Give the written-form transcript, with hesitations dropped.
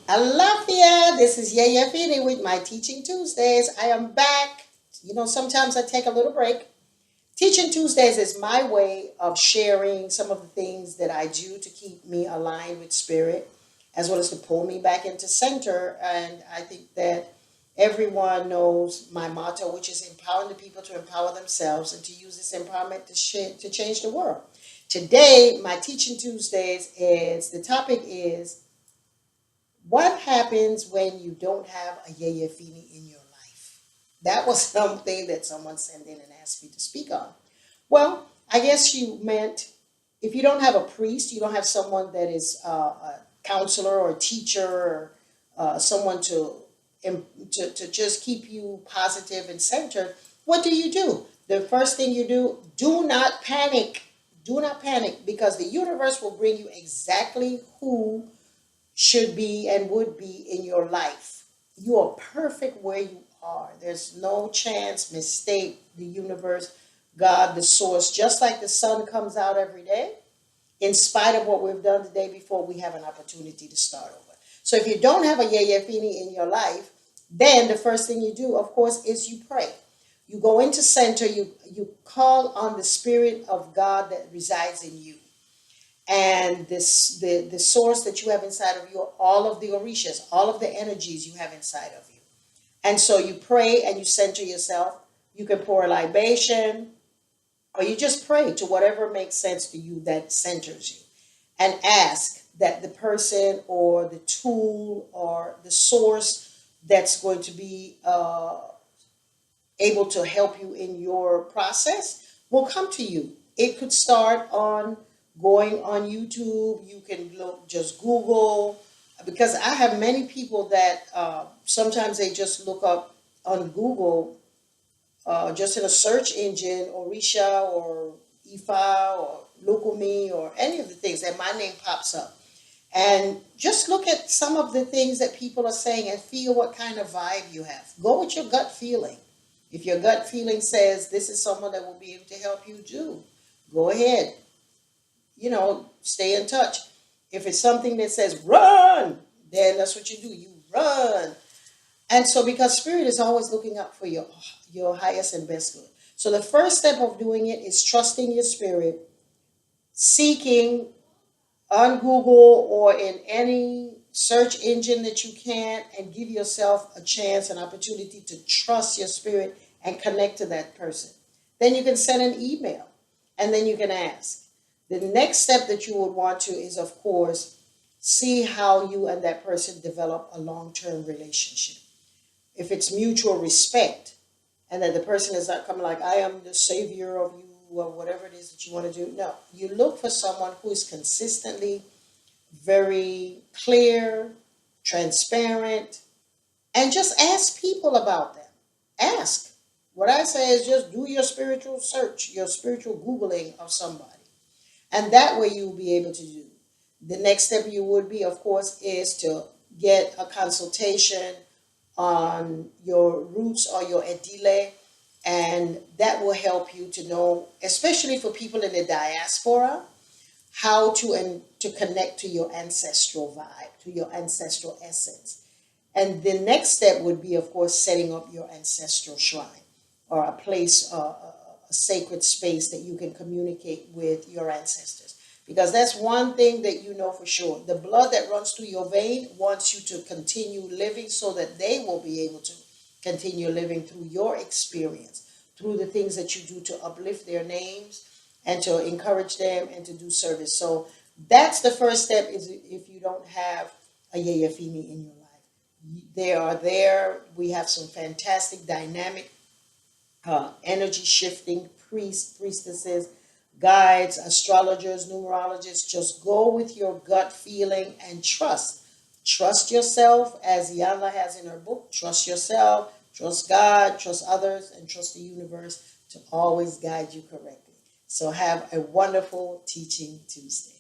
Alafia, this is Yeyefini with my Teaching Tuesdays. I am back. Sometimes I take a little break. Teaching Tuesdays is my way of sharing some of the things that I do to keep me aligned with spirit, as well as to pull me back into center. And I think that everyone knows my motto, which is empowering the people to empower themselves and to use this empowerment to change the world. Today, my Teaching Tuesdays is the topic is what happens when you don't have a Yeyefini in your life? That was something that someone sent in and asked me to speak on. Well, I guess you meant if you don't have a priest, you don't have someone that is a counselor or a teacher or someone to just keep you positive and centered. What do? The first thing you do not panic. Do not panic because the universe will bring you exactly who should be and would be in your life. You are perfect where you are. There's no chance, mistake, the universe, God, the source, just like the sun comes out every day, in spite of what we've done the day before, we have an opportunity to start over. So if you don't have a Yeyefini in your life, then the first thing you do, of course, is you pray. You go into center, you call on the spirit of God that resides in you and the source that you have inside of you, all of the orishas, all of the energies you have inside of you. And so you pray and you center yourself. You can pour a libation, or you just pray to whatever makes sense to you that centers you, and ask that the person or the tool or the source that's going to be able to help you in your process will come to you. It could start on going on YouTube. You can look, just Google, because I have many people that sometimes they just look up on Google, just in a search engine, Orisha or Ifa or Lukumi or any of the things, and my name pops up. And just look at some of the things that people are saying and feel what kind of vibe you have. Go with your gut feeling. If your gut feeling says this is someone that will be able to help you, do go ahead. Stay in touch. If it's something that says run, then that's what you do. You run. And so because spirit is always looking out for your highest and best good. So the first step of doing it is trusting your spirit, seeking on Google or in any search engine that you can, and give yourself a chance, an opportunity to trust your spirit and connect to that person. Then you can send an email and then you can ask. The next step that you would want to is, of course, see how you and that person develop a long-term relationship. If it's mutual respect and that the person is not coming like, I am the savior of you or whatever it is that you want to do. No, you look for someone who is consistently very clear, transparent, and just ask people about them. Ask. What I say is just do your spiritual search, your spiritual Googling of somebody. And that way you'll be able to do. The next step you would be, of course, is to get a consultation on your roots or your edile, and that will help you to know, especially for people in the diaspora, how to connect to your ancestral vibe, to your ancestral essence. And the next step would be, of course, setting up your ancestral shrine or a place, a sacred space that you can communicate with your ancestors. Because that's one thing that you know for sure. The blood that runs through your vein wants you to continue living so that they will be able to continue living through your experience, through the things that you do to uplift their names and to encourage them and to do service. So that's the first step, is if you don't have a Yeyefini in your life. They are there. We have some fantastic dynamic energy shifting priests, priestesses, guides, astrologers, numerologists. Just go with your gut feeling and trust. Trust yourself, as Yana has in her book. Trust yourself, trust God, trust others, and trust the universe to always guide you correctly. So have a wonderful Teaching Tuesday.